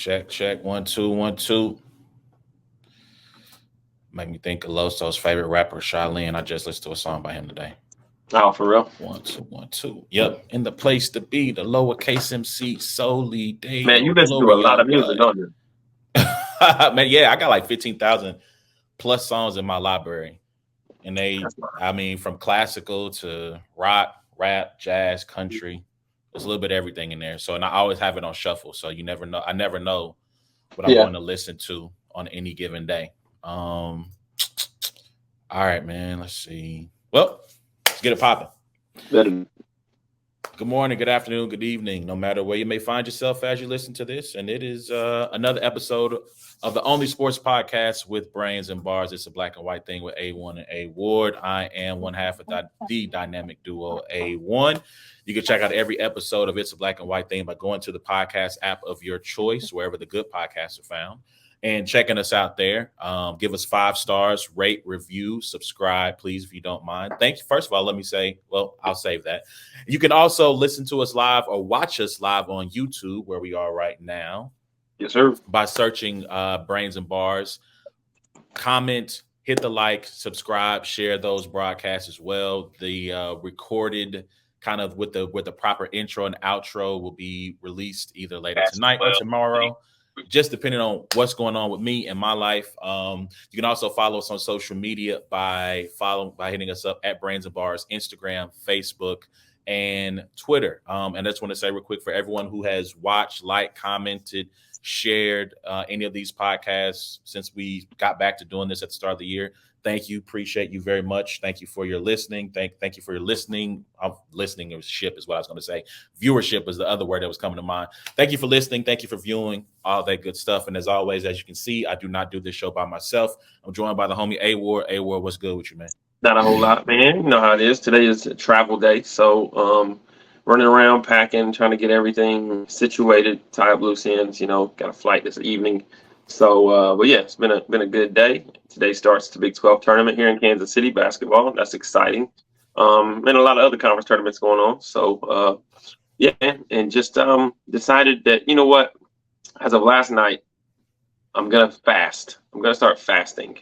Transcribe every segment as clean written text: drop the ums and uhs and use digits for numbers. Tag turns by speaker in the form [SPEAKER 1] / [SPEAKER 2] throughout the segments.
[SPEAKER 1] Check. 1, 2, 1, 2. Make me think of Loso's favorite rapper, Shaolin. I just listened to a song by him today.
[SPEAKER 2] Oh, for real?
[SPEAKER 1] 1, 2, 1, 2. Yep. In the place to be, the lowercase MC solely day.
[SPEAKER 2] Man, you listen to a lot of music, don't you?
[SPEAKER 1] Man, yeah, I got like 15,000 plus songs in my library. And from classical to rock, rap, jazz, country. There's a little bit of everything in there. So, and I always have it on shuffle. So you never know. I never know what I'm going to listen to on any given day. All right, man. Let's see. Well, let's get it popping. Good morning, good afternoon, good evening, no matter where you may find yourself as you listen to this. And it is another episode of the only sports podcast with brains and bars. It's a black and white thing with A1 and A Ward. I am one half of the dynamic duo A1. You can check out every episode of It's a Black and White Thing by going to the podcast app of your choice, wherever the good podcasts are found, and checking us out there. Give us 5 stars, rate, review, subscribe, please, if you don't mind. Thank you. First of all, let me say, well, I'll save that. You can also listen to us live or watch us live on YouTube, where we are right now.
[SPEAKER 2] Yes, sir.
[SPEAKER 1] By searching Brains and Bars. Comment, hit the like, subscribe, share those broadcasts as well. The recorded kind of with the proper intro and outro will be released either later tonight or tomorrow, just depending on what's going on with me and my life. You can also follow us on social media by hitting us up at Brains and Bars, Instagram, Facebook, and Twitter. And I just want to say real quick, for everyone who has watched, liked, commented, shared any of these podcasts since we got back to doing this at the start of the year, thank you. Appreciate you very much. Thank you for your listening. Thank you for your listening. Listening-ship is what I was going to say. Viewership is the other word that was coming to mind. Thank you for listening. Thank you for viewing, all that good stuff. And as always, as you can see, I do not do this show by myself. I'm joined by the homie A Ward. A Ward, what's good with you, man?
[SPEAKER 2] Not a whole lot, man. You know how it is. Today is a travel day, so running around packing, trying to get everything situated, tie up loose ends. Got a flight this evening. So, but yeah, it's been a good day. Today starts the Big 12 tournament here in Kansas City, basketball. That's exciting. And a lot of other conference tournaments going on. So, yeah, and just decided that, you know what, as of last night, I'm going to fast. I'm going to start fasting.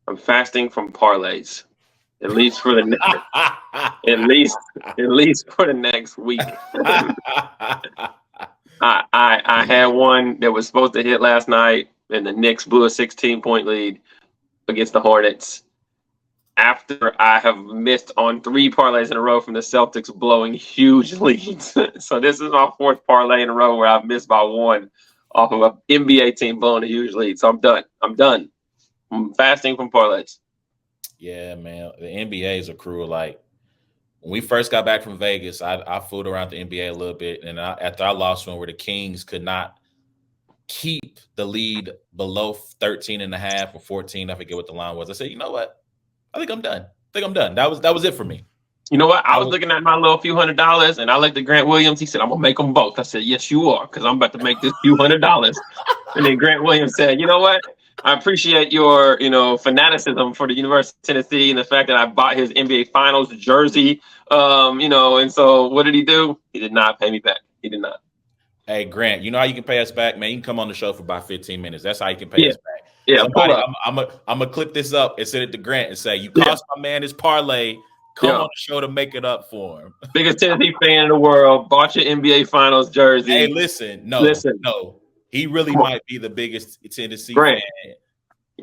[SPEAKER 2] I'm fasting from parlays, at least for the at least for the next week. I had one that was supposed to hit last night, and the Knicks blew a 16-point lead against the Hornets after I have missed on 3 parlays in a row from the Celtics blowing huge leads. So this is my 4th parlay in a row where I've missed by 1 off of an NBA team blowing a huge lead. So I'm done. I'm fasting from parlays.
[SPEAKER 1] Yeah, man. The NBA is a crew. Like, when we first got back from Vegas, I fooled around the NBA a little bit. And after I lost one where the Kings could not keep the lead below 13.5 or 14, I forget what the line was, I said, you know what? I think I'm done. That was it for me.
[SPEAKER 2] You know what? I was looking at my little few $100s, and I looked at Grant Williams. He said, I'm going to make them both. I said, yes, you are, because I'm about to make this few $100. And then Grant Williams said, you know what? I appreciate your, fanaticism for the University of Tennessee and the fact that I bought his NBA Finals jersey, and so what did he do? He did not pay me back. He did not.
[SPEAKER 1] Hey, Grant, you know how you can pay us back, man? You can come on the show for about 15 minutes. That's how you can pay us back.
[SPEAKER 2] Yeah,
[SPEAKER 1] I'm going to clip this up and send it to Grant and say, you cost my man his parlay. Come on the show to make it up for him.
[SPEAKER 2] Biggest Tennessee fan in the world. Bought your NBA Finals jersey.
[SPEAKER 1] Hey, listen. No. He really might be the biggest Tennessee fan.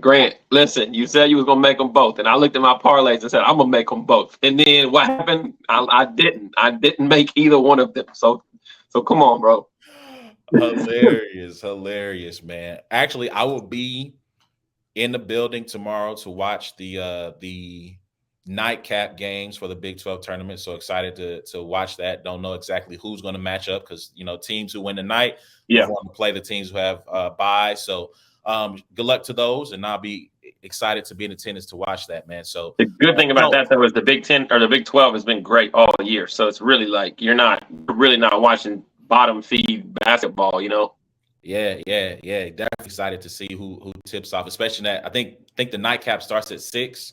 [SPEAKER 2] Grant, listen, you said you was going to make them both. And I looked at my parlays and said, I'm going to make them both. And then what happened? I didn't make either one of them. So come on, bro.
[SPEAKER 1] Hilarious, man. Actually, I will be in the building tomorrow to watch the nightcap games for the Big 12 tournament. So excited to watch that. Don't know exactly who's going to match up because, teams who win the night want to play the teams who have bye. So good luck to those. And I'll be excited to be in attendance to watch that, man. So
[SPEAKER 2] the good thing about that, though, is the Big 10 or the Big 12 has been great all year. So it's really like you're really not watching bottom feed basketball,
[SPEAKER 1] Yeah. Definitely excited to see who tips off, especially that I think the nightcap starts at 6.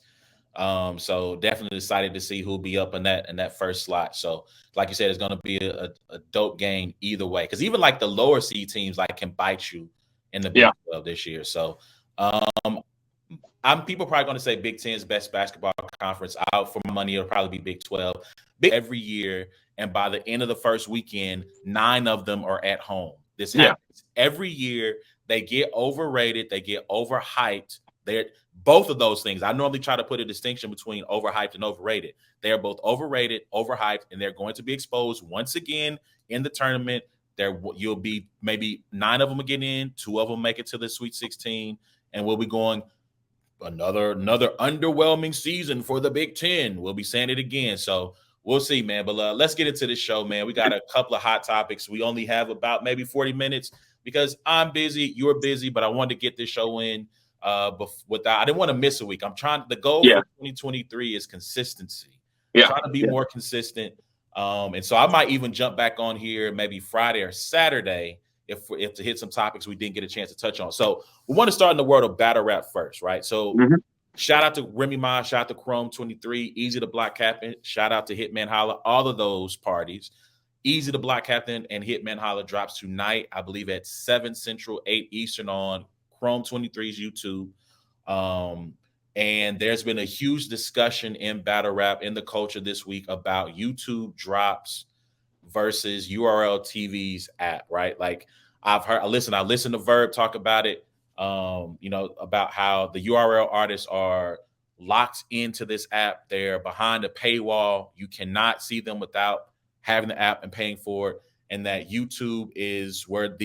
[SPEAKER 1] So definitely excited to see who'll be up in that first slot. So like you said, it's going to be a dope game either way, because even like the lower seed teams like can bite you in the Big
[SPEAKER 2] Yeah.
[SPEAKER 1] 12 this year. So I'm people probably going to say Big Ten's best basketball conference. Out for my money, it'll probably be Big 12. Every year, and by the end of the first weekend, 9 of them are at home. This
[SPEAKER 2] Yeah.
[SPEAKER 1] happens every year. They get overrated. They get overhyped. They're both of those things. I normally try to put a distinction between overhyped and overrated. They are both overrated, overhyped, and they're going to be exposed once again in the tournament. You'll be maybe 9 of them will get in, 2 of them make it to the Sweet 16, and we'll be going another underwhelming season for the Big Ten. We'll be saying it again. So we'll see, man. But let's get into this show, man. We got a couple of hot topics. We only have about maybe 40 minutes because I'm busy, you're busy, but I wanted to get this show in without. I didn't want to miss a week. The goal for 2023 is consistency.
[SPEAKER 2] Yeah.
[SPEAKER 1] Trying to be more consistent. And so I might even jump back on here maybe Friday or Saturday if to hit some topics we didn't get a chance to touch on. So we want to start in the world of battle rap first, right? So shout out to Remy Ma, shout out to Chrome 23, Easy to Block Captain, shout out to Hitman Holla, all of those parties. Easy to Block Captain and Hitman Holla drops tonight, I believe at 7 Central, 8 Eastern on Chrome 23's YouTube. And there's been a huge discussion in battle rap in the culture this week about YouTube drops versus URLTV's app, right? Like I listened to Verb talk about it, about how the URL artists are locked into this app. They're behind a paywall. You cannot see them without having the app and paying for it. And that YouTube is where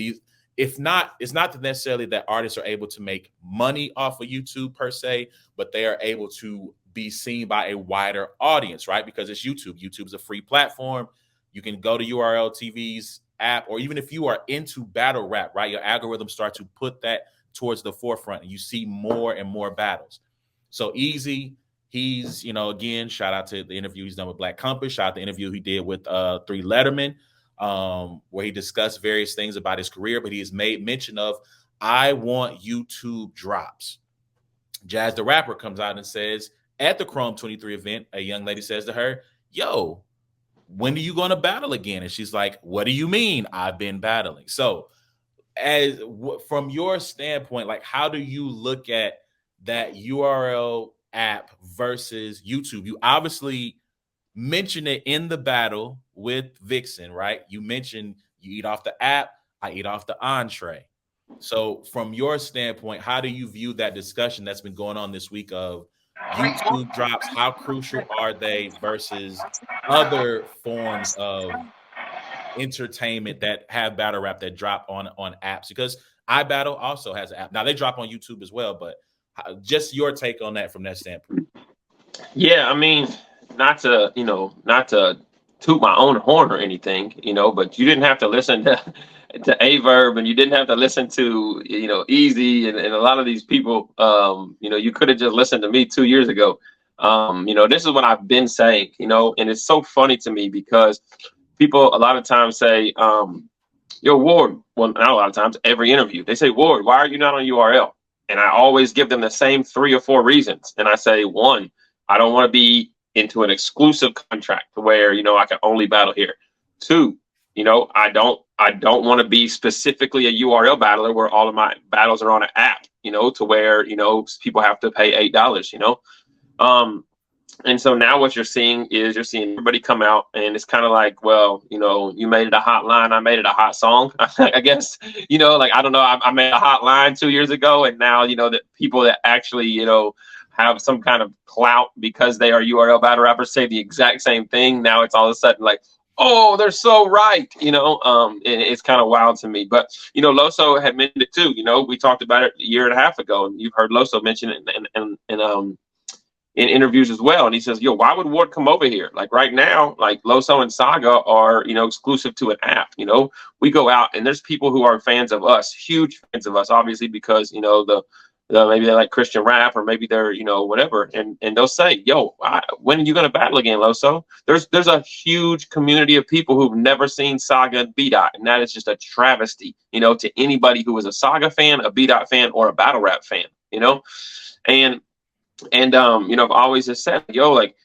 [SPEAKER 1] it's not necessarily that artists are able to make money off of YouTube per se, but they are able to be seen by a wider audience, right? Because it's YouTube. YouTube's a free platform. You can go to URLTV's app, or even if you are into battle rap, right, your algorithm starts to put that towards the forefront and you see more and more battles. So Easy, he's, again, shout out to the interview he's done with Black Compass, shout out to the interview he did with 3 Letterman, where he discussed various things about his career, but he has made mention of, I want YouTube drops. Jazz the Rapper comes out and says, at the Chrome 23 event, a young lady says to her, yo, when are you going to battle again? And she's like, what do you mean I've been battling? So from your standpoint, like, how do you look at that URL app versus YouTube? You obviously mentioned it in the battle with Vixen, right? You mentioned you eat off the app, I eat off the entree. So from your standpoint, how do you view that discussion that's been going on this week of YouTube drops? How crucial are they versus other forms of entertainment that have battle rap that drop on apps? Because iBattle also has an app. Now they drop on YouTube as well, but just your take on that from that standpoint.
[SPEAKER 2] Yeah, I mean, not to toot my own horn or anything, but you didn't have to listen to Averb, and you didn't have to listen to Easy and a lot of these people. You could have just listened to me 2 years ago. This is what I've been saying, and it's so funny to me because people a lot of times say, yo, Ward, well, not a lot of times, every interview, they say, Ward, why are you not on URL? And I always give them the same 3 or 4 reasons. And I say, 1, I don't want to be into an exclusive contract where, I can only battle here. 2, I don't want to be specifically a URL battler where all of my battles are on an app, to where, people have to pay $8, And so now what you're seeing everybody come out, and it's kind of like, well, you made it a hot line, I made it a hot song. I guess, I don't know, I made a hot line 2 years ago, and now, that people that actually, have some kind of clout because they are URL battle rappers say the exact same thing. Now it's all of a sudden like, oh, they're so right, and it's kind of wild to me. But, Loso had mentioned it too. We talked about it a year and a half ago, and you've heard Loso mention it in interviews as well. And he says, yo, why would Ward come over here? Like right now, like Loso and Saga are, exclusive to an app. We go out and there's people who are fans of us, huge fans of us, obviously, because, maybe they like Christian rap, or maybe they're, whatever. And they'll say, yo, when are you going to battle again, Loso? There's a huge community of people who've never seen Saga and B-Dot. And that is just a travesty, to anybody who is a Saga fan, a B-Dot fan, or a battle rap fan, And And I've always just said, yo, like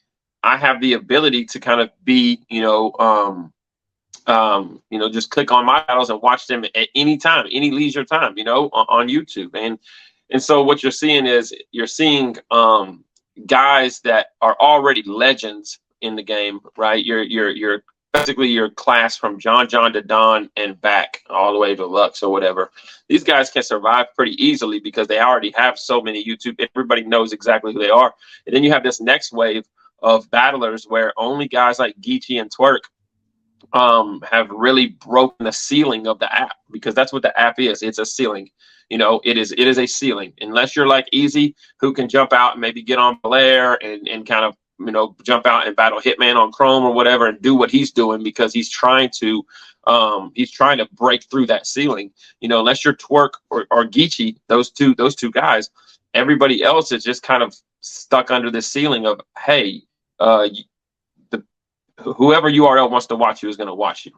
[SPEAKER 2] I have the ability to kind of be, just click on my battles and watch them at any time, any leisure time, on YouTube. And so what you're seeing is you're seeing guys that are already legends in the game, right? You're basically your class from John to Don and back all the way to Lux or whatever. These guys can survive pretty easily because they already have so many YouTube. Everybody knows exactly who they are. And then you have this next wave of battlers where only guys like Geechee and Twerk have really broken the ceiling of the app, because that's what the app is. It's a ceiling. It is a ceiling. Unless you're like Easy, who can jump out and maybe get on Blair and kind of jump out and battle Hitman on Chrome or whatever and do what he's doing, because he's trying to break through that ceiling. Unless you're Twerk or Geechee, those two guys, everybody else is just kind of stuck under the ceiling of, hey, whoever URL wants to watch you is going to watch you,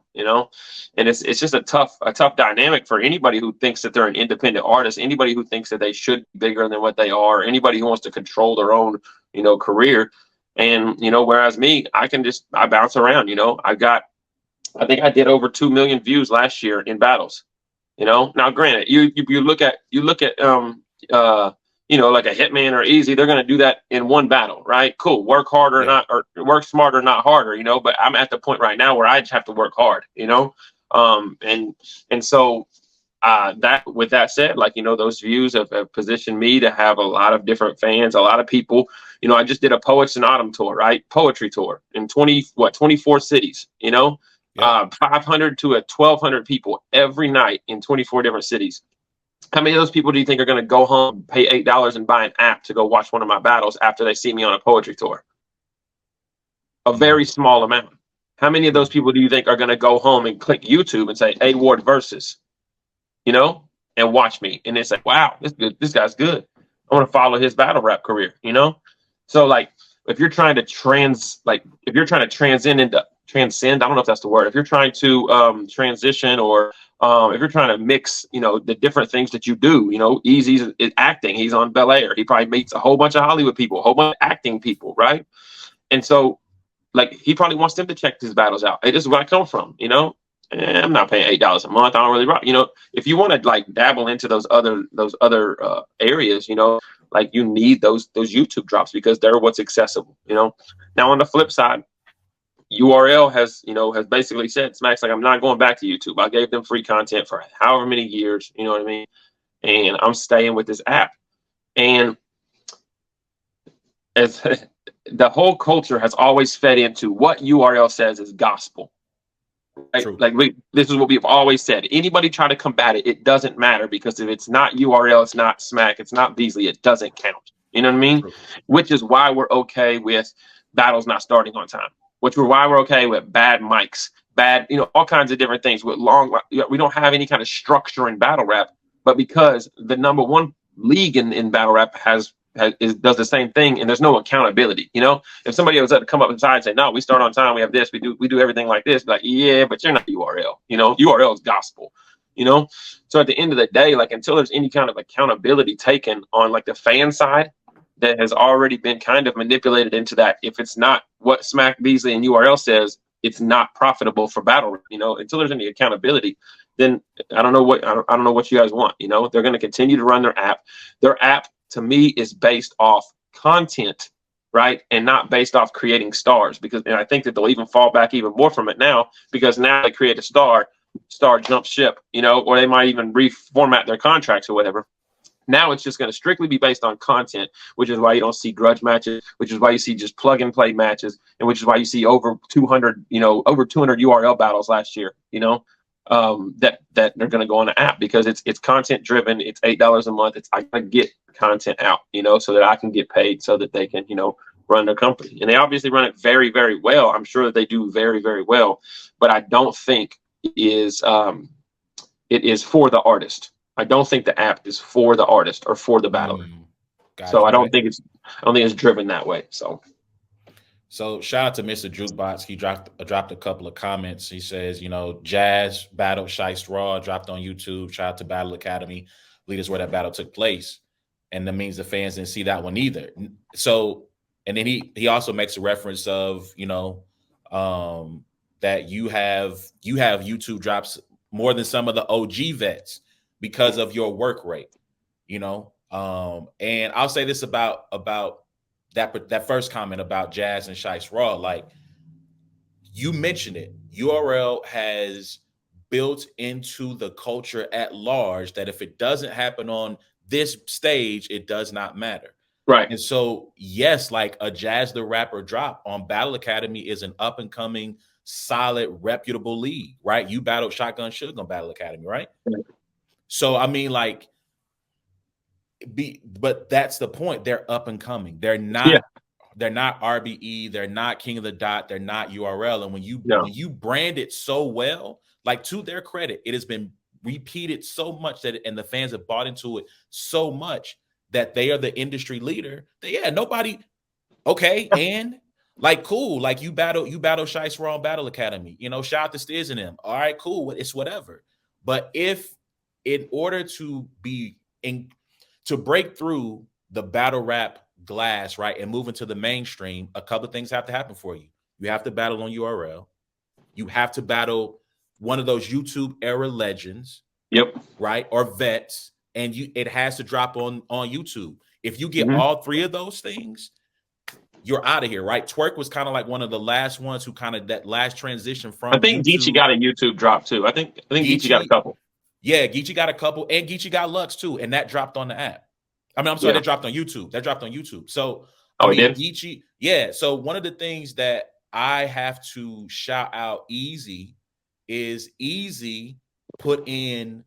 [SPEAKER 2] and it's just a tough dynamic for anybody who thinks that they're an independent artist, anybody who thinks that they should be bigger than what they are, anybody who wants to control their own, career. And, whereas me, I bounce around, I think I did over 2 million views last year in battles, now granted, you look at like a Hitman or Easy, they're going to do that in one battle, right? Cool. Work harder, or work smarter, not harder, but I'm at the point right now where I just have to work hard, and so that, with that said, like, those views have positioned me to have a lot of different fans, a lot of people. I just did a Poets in Autumn tour, right? Poetry tour in 24 cities, 500 to 1,200 people every night in 24 different cities. How many of those people do you think are going to go home, pay $8 and buy an app to go watch one of my battles after they see me on a poetry tour? A very small amount. How many of those people do you think are going to go home and click YouTube and say, A Ward versus, and watch me? And they say, wow, this guy's good. I want to follow his battle rap career, So like, if you're trying to transcend, I don't know if that's the word. If you're trying to transition, or if you're trying to mix, the different things that you do, Easy's acting. He's on Bel Air. He probably meets a whole bunch of Hollywood people, a whole bunch of acting people, right? And so, like, he probably wants them to check his battles out. Hey, this is where I come from, And I'm not paying $8 a month. I don't really rock. If you want to like dabble into those other areas, like, you need those YouTube drops, because they're what's accessible. Now on the flip side, URL has basically said, Smack's like, I'm not going back to YouTube. I gave them free content for however many years, you know what I mean? And I'm staying with this app. And as the whole culture has always fed into what URL says is gospel. Right?
[SPEAKER 1] True.
[SPEAKER 2] Like, this is what we've always said. Anybody try to combat it, it doesn't matter, because if it's not URL, it's not Smack, it's not Beasley, it doesn't count. You know what I mean?
[SPEAKER 1] True.
[SPEAKER 2] Which is why we're okay with battles not starting on time. Why we're okay with bad mics, bad, all kinds of different things with we don't have any kind of structure in battle rap, but because the number one league in battle rap does the same thing, and there's no accountability. If somebody was to come up inside and say, no, we start on time, we have this, we do everything like this, like, yeah, but you're not URL. URL is gospel. So at the end of the day, like, until there's any kind of accountability taken on like the fan side, that has already been kind of manipulated into that, if it's not what Smack, Beasley, and URL says, it's not profitable for battle. Until there's any accountability, then I don't know what you guys want. They're going to continue to run their app. Their app, to me, is based off content, right, and not based off creating stars. And I think that they'll even fall back even more from it now, because now they create a star jumps ship, or they might even reformat their contracts or whatever. Now it's just going to strictly be based on content, which is why you don't see grudge matches, which is why you see just plug and play matches, and which is why you see over 200 URL battles last year, that they're going to go on the app, because it's content driven. It's $8 a month. I got to get content out, so that I can get paid, so that they can, run their company. And they obviously run it very, very well. I'm sure that they do very, very well, but I don't think it is for the artist. I don't think the app is for the artist or for the battler. So I don't think it's driven that way. So
[SPEAKER 1] shout out to Mr. Jukebox. He dropped a couple of comments. He says, Jazz battled Shice Raw, dropped on YouTube. Shout out to Battle Academy. Lead us where that battle took place. and that means the fans didn't see that one either. So, and then he also makes a reference of, that you have YouTube drops more than some of the OG vets because of your work rate, and I'll say this about that first comment about Jazz and Shice Raw. Like, you mentioned it, URL has built into the culture at large that if it doesn't happen on this stage, it does not matter.
[SPEAKER 2] Right.
[SPEAKER 1] And so, yes, like a Jazz the Rapper drop on Battle Academy is an up and coming, solid, reputable league, right? You battled Shotgun Suge on Battle Academy, right?
[SPEAKER 2] Right.
[SPEAKER 1] So, I mean, like, but that's the point. They're up and coming. They're not. They're not RBE. They're not King of the Dot. They're not URL. And when you brand it so well, like, to their credit, it has been repeated so much and the fans have bought into it so much that they are the industry leader. Nobody. Okay, and like, cool. Like, you battle Shice Raw on Battle Academy. Shout out to Stiz and them. All right, cool. It's whatever. But if in order to break through the battle rap glass, right, and move into the mainstream, a couple of things have to happen for you. You have to battle on URL. You have to battle one of those YouTube era legends.
[SPEAKER 2] Yep.
[SPEAKER 1] Right, or vets, and it has to drop on YouTube. If you get all three of those things, you're out of here, right? Twerk was kind of like one of the last ones who kind of that last transition from.
[SPEAKER 2] I think Geechee got a YouTube drop too. I think Geechee got a couple. Yeah,
[SPEAKER 1] Geechee got a couple, and Geechee got Lux too, and that dropped on the app. I mean, I'm sorry, that dropped on YouTube. So, Geechee, yeah. So one of the things that I have to shout out Easy is Easy put in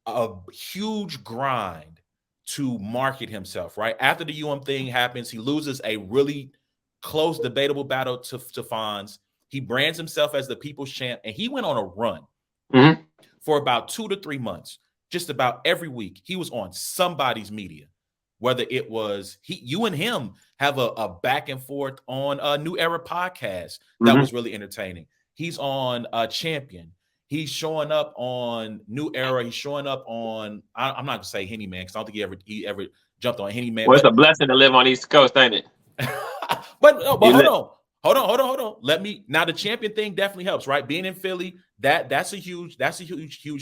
[SPEAKER 1] a huge grind to market himself, right? After the thing happens, he loses a really close, debatable battle to Fonz. He brands himself as the people's champ, and he went on a run for about 2 to 3 months. Just about every week, he was on somebody's media. Whether it was you and him have a back and forth on a New Era podcast that was really entertaining. He's on Champion. He's showing up on New Era. He's showing up on. I'm not gonna say Henny Man because I don't think he ever jumped on Henny Man.
[SPEAKER 2] Well, it's a blessing to live on East Coast, ain't it?
[SPEAKER 1] but hold on. Now the Champion thing definitely helps, right? Being in Philly, that's a huge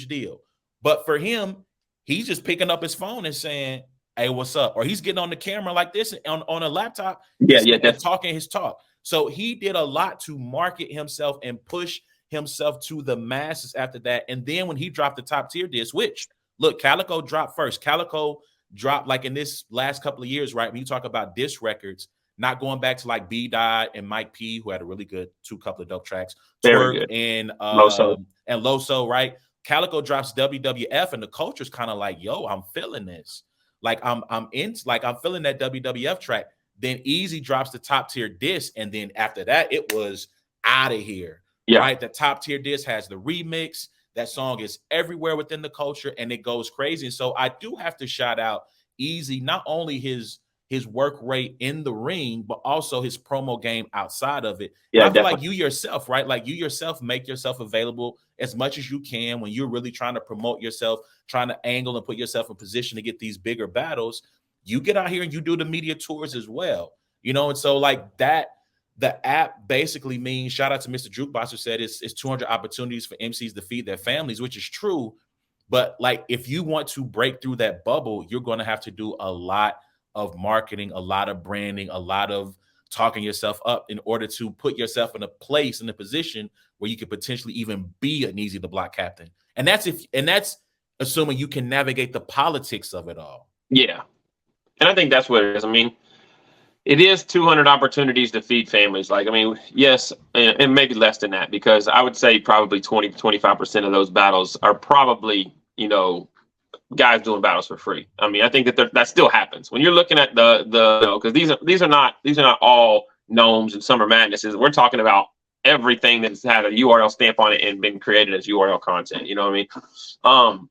[SPEAKER 1] deal. But for him, he's just picking up his phone and saying, "Hey, what's up?" Or he's getting on the camera like this on a laptop, and talking his talk. So he did a lot to market himself and push himself to the masses after that. And then when he dropped the top tier disc, which, look, Calico dropped first. Calico dropped like in this last couple of years, right? When you talk about disc records, not going back to like B Dot and Mike P, who had a really good couple of dope tracks, Twerk and Loso, right? Calico drops WWF, and the culture's kind of like, yo, I'm feeling this. Like I'm feeling that WWF track. Then Easy drops the top tier disc, and then after that, it was out of here. Yeah. Right. The top tier disc has the remix. That song is everywhere within the culture, and it goes crazy. And so I do have to shout out Easy, not only his work rate in the ring, but also his promo game outside of it. Yeah, I feel like you yourself, right? Like you yourself make yourself available as much as you can when you're really trying to promote yourself, trying to angle and put yourself in position to get these bigger battles. You get out here and you do the media tours as well, and so like that. The app basically means, shout out to Mr. Jukebox who said it's 200 opportunities for MCs to feed their families, which is true. But like, if you want to break through that bubble, you're going to have to do a lot of marketing, a lot of branding, a lot of talking yourself up in order to put yourself in a position where you could potentially even be an Easy the Block captain. And that's assuming you can navigate the politics of it all.
[SPEAKER 2] Yeah. And I think that's what it is. I mean, it is 200 opportunities to feed families. Like, I mean, yes, and maybe less than that, because I would say probably 20 to 25% of those battles are probably, guys doing battles for free. I mean, I think that still happens when you're looking at because these are not all gnomes and summer madnesses. We're talking about everything that's had a URL stamp on it and been created as URL content. You know what I mean?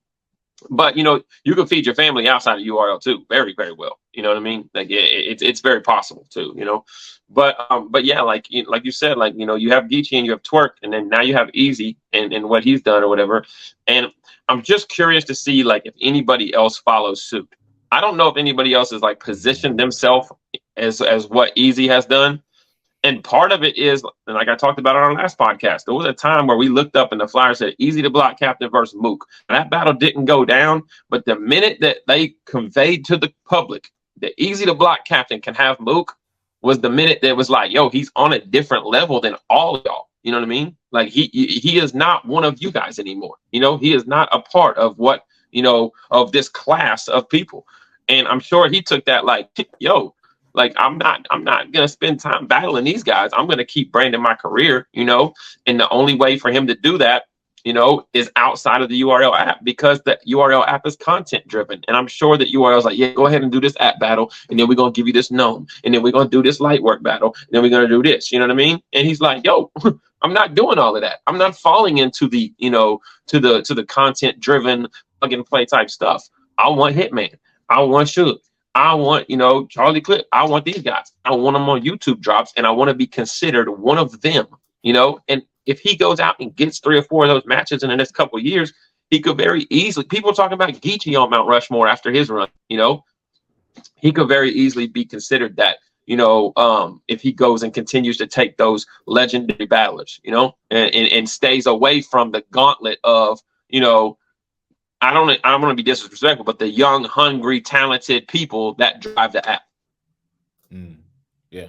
[SPEAKER 2] But you can feed your family outside of URL too, very, very well. You know what I mean? Like it's very possible too. But yeah, like you said, like you have Geechee and you have Twerk, and then now you have Easy and what he's done or whatever. And I'm just curious to see like if anybody else follows suit. I don't know if anybody else has like positioned themselves as what Easy has done. And part of it is, and like I talked about on our last podcast, there was a time where we looked up and the flyer said Easy to Block Captain versus Mook. And that battle didn't go down, but the minute that they conveyed to the public that Easy to Block Captain can have Mook was the minute that was like, yo, he's on a different level than all of y'all. You know what I mean? Like he is not one of you guys anymore. You know, he is not a part of what, you know, of this class of people. And I'm sure he took that like, yo, like I'm not gonna spend time battling these guys. I'm gonna keep branding my career, you know. And the only way for him to do that, you know, is outside of the URL app, because the URL app is content driven. And I'm sure that URL is like, yeah, go ahead and do this app battle, and then we're gonna give you this gnome, and then we're gonna do this light work battle, and then we're gonna do this. You know what I mean? And he's like, yo, I'm not doing all of that. I'm not falling into the, you know, to the content driven plug and play type stuff. I want Hitman. I want Suge. I want, you know, Charlie Clip. I want these guys. I want them on YouTube drops, and I want to be considered one of them, you know. And if he goes out and gets 3 or 4 of those matches in the next couple of years, he could very easily, people talking about Geechee on Mount Rushmore after his run, you know, he could very easily be considered that, you know, if he goes and continues to take those legendary battlers, you know, and stays away from the gauntlet of, you know, I don't want to be disrespectful, but the young, hungry, talented people that drive the app.
[SPEAKER 1] Yeah.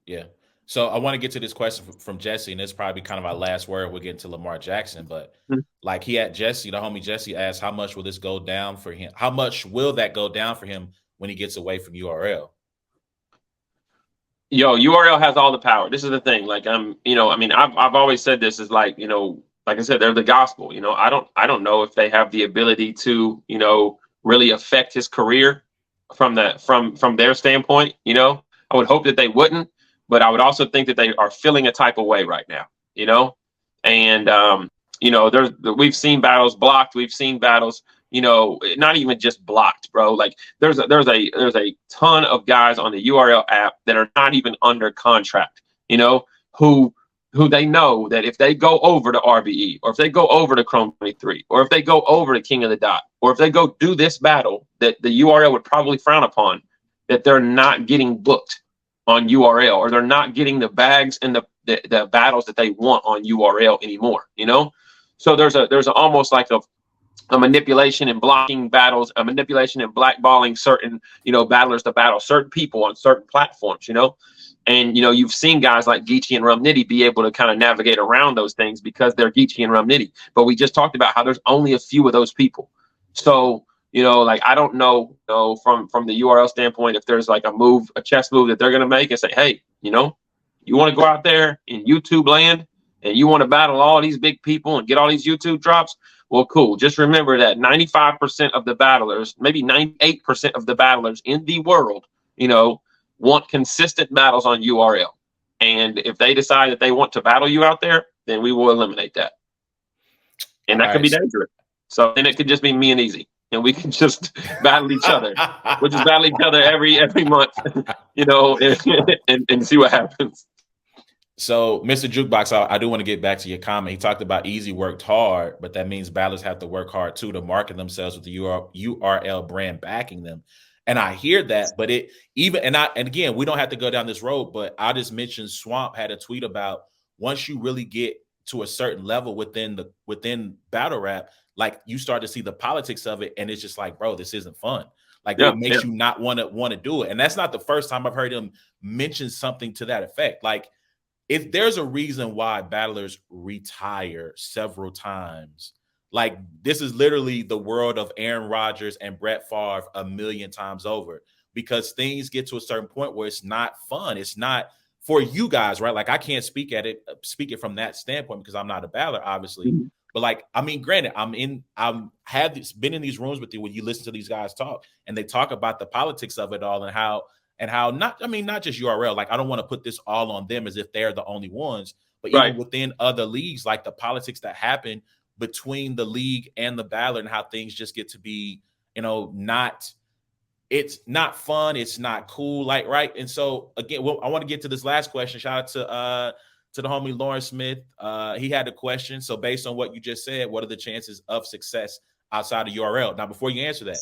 [SPEAKER 1] Yeah. So I want to get to this question from Jesse, and it's probably kind of our last word. We'll get into Lamar Jackson, but like he had Jesse, the homie Jesse asked, how much will this go down for him? How much will that go down for him when he gets away from URL?
[SPEAKER 2] Yo, URL has all the power. This is the thing. Like you know, I mean, I've always said this is like, you know, like I said, they're the gospel. You know, I don't know if they have the ability to, you know, really affect his career from their standpoint. You know, I would hope that they wouldn't, but I would also think that they are feeling a type of way right now. You know, and you know, we've seen battles blocked. We've seen battles, you know, not even just blocked, bro. Like there's a ton of guys on the URL app that are not even under contract. You know, who they know that if they go over to RBE, or if they go over to Chrome 23, or if they go over to King of the Dot, or if they go do this battle that the URL would probably frown upon, that they're not getting booked on URL, or they're not getting the bags and the battles that they want on URL anymore, you know? So there's almost like a manipulation in blocking battles, a manipulation in blackballing certain, you know, battlers to battle certain people on certain platforms, you know? And, you know, you've seen guys like Geechee and Rum Nitty be able to kind of navigate around those things because they're Geechee and Rum Nitty. But we just talked about how there's only a few of those people. So, you know, like, I don't know, you know, from the URL standpoint, if there's like a chess move that they're going to make and say, hey, you know, you want to go out there in YouTube land and you want to battle all these big people and get all these YouTube drops. Well, cool. Just remember that 95% of the battlers, maybe 98% of the battlers in the world, you know, want consistent battles on URL. And if they decide that they want to battle you out there, then we will eliminate that. And that could be dangerous. So then it could just be me and Easy, and we can just battle each other. We'll just battle each other every month, you know, and see what happens.
[SPEAKER 1] So, Mr. Jukebox, I do want to get back to your comment. He talked about Easy worked hard, but that means battlers have to work hard too to market themselves with the URL brand backing them. And I hear that, but and again, we don't have to go down this road, but I just mentioned Swamp had a tweet about once you really get to a certain level within battle rap, like you start to see the politics of it, and it's just like, bro, this isn't fun. Like it makes you not want to do it. And that's not the first time I've heard him mention something to that effect. Like, if there's a reason why battlers retire several times, like this is literally the world of Aaron Rodgers and Brett Favre a million times over, because things get to a certain point where it's not fun. It's not for you guys, right? Like I can't speak it from that standpoint because I'm not a battler, obviously. Mm-hmm. But like, I mean, granted, been in these rooms with you when you listen to these guys talk, and they talk about the politics of it all and how not just URL. Like I don't want to put this all on them as if they're the only ones, but even within other leagues, like the politics that happen between the league and the battler and how things just get to be, you know, it's not fun. It's not cool. Like, right. And so again, I want to get to this last question. Shout out to the homie Lauren Smith. He had a question. So based on what you just said, what are the chances of success outside of URL? Now, before you answer that,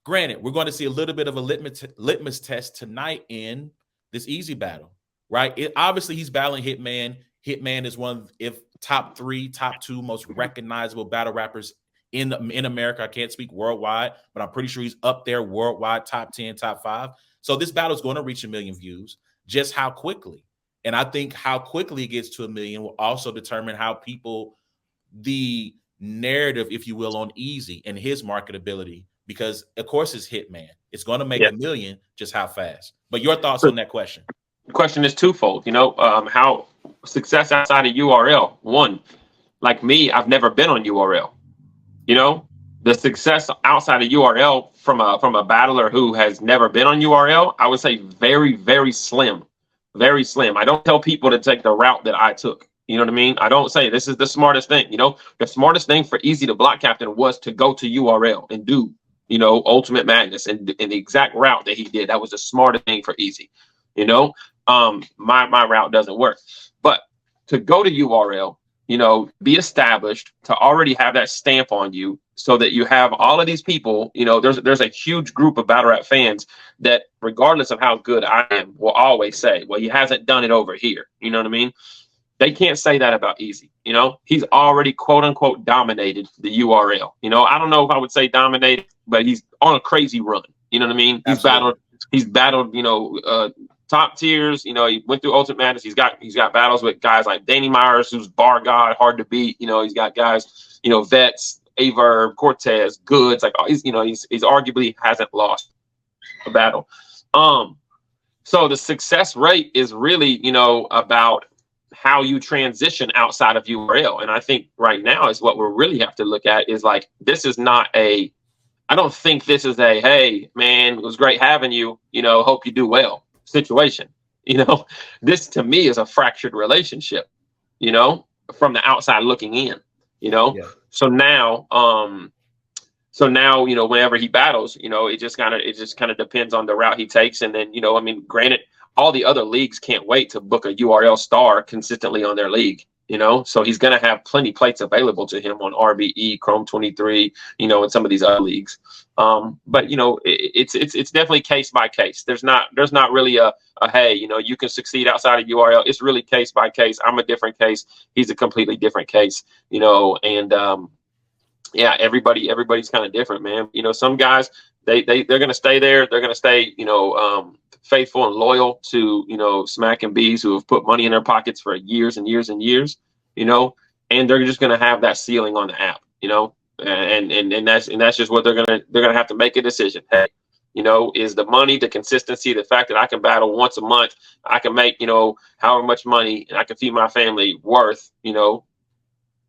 [SPEAKER 1] Granted, we're going to see a little bit of a litmus test tonight in this easy battle, right? Obviously, he's battling Hitman. Hitman is one of, if top 3, top 2 most recognizable battle rappers in America. I can't speak worldwide, but I'm pretty sure he's up there worldwide, top 10, top 5. So this battle is going to reach 1 million views. Just how quickly? And I think how quickly it gets to 1 million will also determine how people, the narrative, if you will, on Easy and his marketability, because of course it's Hitman. It's going to make 1 million, just how fast? But your thoughts on that question?
[SPEAKER 2] The question is twofold, how success outside of URL. One, like me, I've never been on URL. The success outside of URL from a battler who has never been on URL, I would say very, very slim. Very slim. I don't tell people to take the route that I took. You know what I mean? I don't say this is the smartest thing. The smartest thing for Easy the Block Captain was to go to URL and do, Ultimate Madness and the exact route that he did. That was the smartest thing for Easy. My route doesn't work. But to go to URL, be established, to already have that stamp on you, so that you have all of these people, there's a huge group of battle rap fans that, regardless of how good I am, will always say, well, he hasn't done it over here. You know what I mean? They can't say that about Easy. He's already quote unquote dominated the URL. I don't know if I would say dominated, but he's on a crazy run. You know what I mean? He's battled, top tiers. He went through Ultimate Madness. He's got battles with guys like Danny Myers, who's bar god, hard to beat. He's got guys, Vets, Averb, Cortez, Goods. Like he's arguably hasn't lost a battle. So the success rate is really, about how you transition outside of URL. And I think right now is what we really have to look at is like, this is not I don't think this is a, hey man, it was great having you, hope you do well situation. This to me is a fractured relationship, from the outside looking in, Yeah. So now, whenever he battles, it just kind of depends on the route he takes. And then, granted, all the other leagues can't wait to book a URL star consistently on their league, so he's going to have plenty plates available to him on RBE, Chrome 23, and some of these other leagues. But it's definitely case by case. There's not really a hey, you can succeed outside of URL. It's really case by case. I'm a different case. He's a completely different case, and yeah, everybody's kind of different, man. Some guys, they're going to stay there. They're going to stay, faithful and loyal to, Smack and Bees, who have put money in their pockets for years and years and years, and they're just going to have that ceiling on the app, and that's just what they're going to have to make a decision. Hey, is the money, the consistency, the fact that I can battle once a month, I can make, however much money, and I can feed my family worth,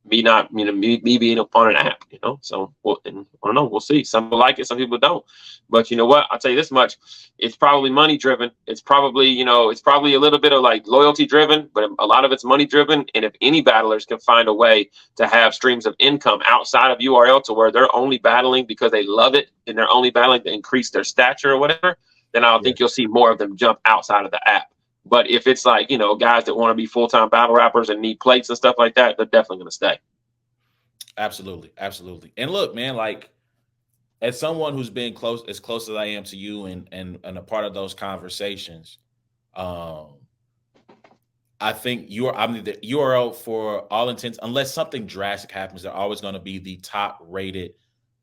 [SPEAKER 2] me not, me being on an app, so I don't know. We'll see. Some people like it, some people don't. But you know what? I'll tell you this much. It's probably money driven. It's probably, it's probably a little bit of like loyalty driven, but a lot of it's money driven. And if any battlers can find a way to have streams of income outside of URL to where they're only battling because they love it and they're only battling to increase their stature or whatever, then I think you'll see more of them jump outside of the app. But if it's like, guys that want to be full-time battle rappers and need plates and stuff like that, they're definitely going to stay.
[SPEAKER 1] Absolutely. Absolutely. And look, man, like as someone who's been as close as I am to you and a part of those conversations, I think the URL, for all intents, unless something drastic happens, they're always going to be the top rated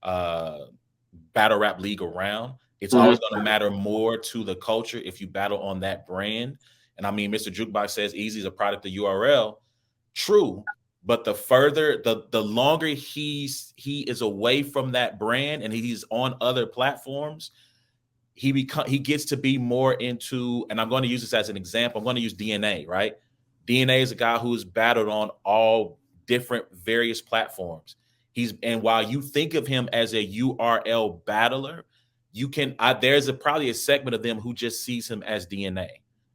[SPEAKER 1] battle rap league around. It's always going to matter more to the culture if you battle on that brand. And I mean, Mr. Jukebox says Easy is a product of URL. True. But the longer he is away from that brand and he's on other platforms, he gets to be more into, and I'm going to use this as an example. I'm going to use DNA, right? DNA is a guy who's battled on all different various platforms. And while you think of him as a URL battler, there's probably a segment of them who just sees him as DNA,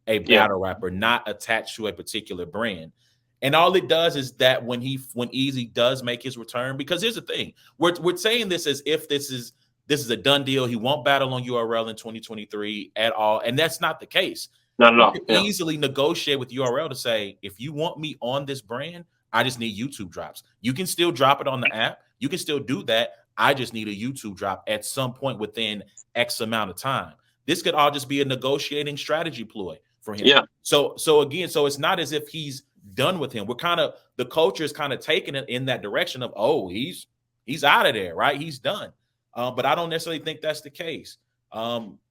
[SPEAKER 1] a battle rapper, not attached to a particular brand. And all it does is that when Easy does make his return, because here's the thing, we're saying this as if this is a done deal. He won't battle on URL in 2023 at all, and that's not the case.
[SPEAKER 2] Not at all.
[SPEAKER 1] You can easily negotiate with URL to say, if you want me on this brand, I just need YouTube drops. You can still drop it on the app. You can still do that. I just need a YouTube drop at some point within X amount of time. This could all just be a negotiating strategy ploy for him.
[SPEAKER 2] Yeah.
[SPEAKER 1] So again, so it's not as if he's done with him. We're kind of, the culture is kind of taking it in that direction of, oh, he's out of there, right? He's done. But I don't necessarily think that's the case.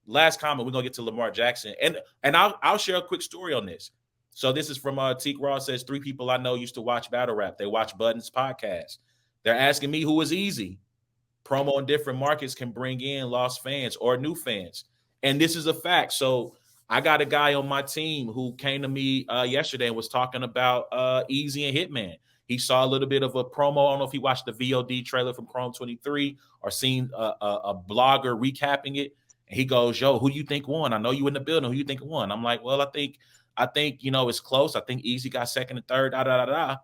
[SPEAKER 1] Last comment, we're gonna get to Lamar Jackson, and I'll share a quick story on this. So this is from Teak Raw, says 3 people I know used to watch battle rap. They watch Budden's podcast. They're asking me who is easy. Promo in different markets can bring in lost fans or new fans, and this is a fact. So I got a guy on my team who came to me yesterday and was talking about Easy and Hitman. He saw a little bit of a promo. I don't know if he watched the VOD trailer from Chrome 23 or seen a blogger recapping it. And he goes, "Yo, who do you think won? I know you in the building. Who do you think won?" I'm like, "Well, I think it's close. I think Easy got second and third. Da da da da."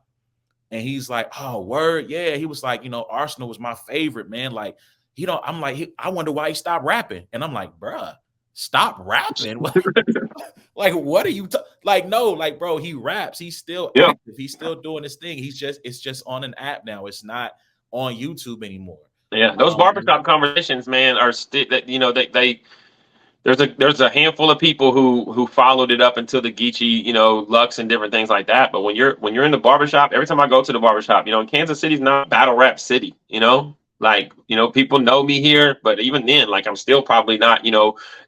[SPEAKER 1] And he's like, "Oh, word, yeah." He was like, Arsenal was my favorite, man. Like, I'm like, I wonder why he stopped rapping. And I'm like, bruh, stop rapping. Like, what are you like? No, like, bro, he raps. He's still active. He's still doing his thing. It's just on an app now. It's not on YouTube anymore.
[SPEAKER 2] Yeah, those barbershop conversations, man, are there's a handful of people who followed it up until the Geechee, Lux and different things like that. But when you're in the barbershop, every time I go to the barbershop, Kansas City's not a battle rap city, like, people know me here, but even then, like, I'm still probably not,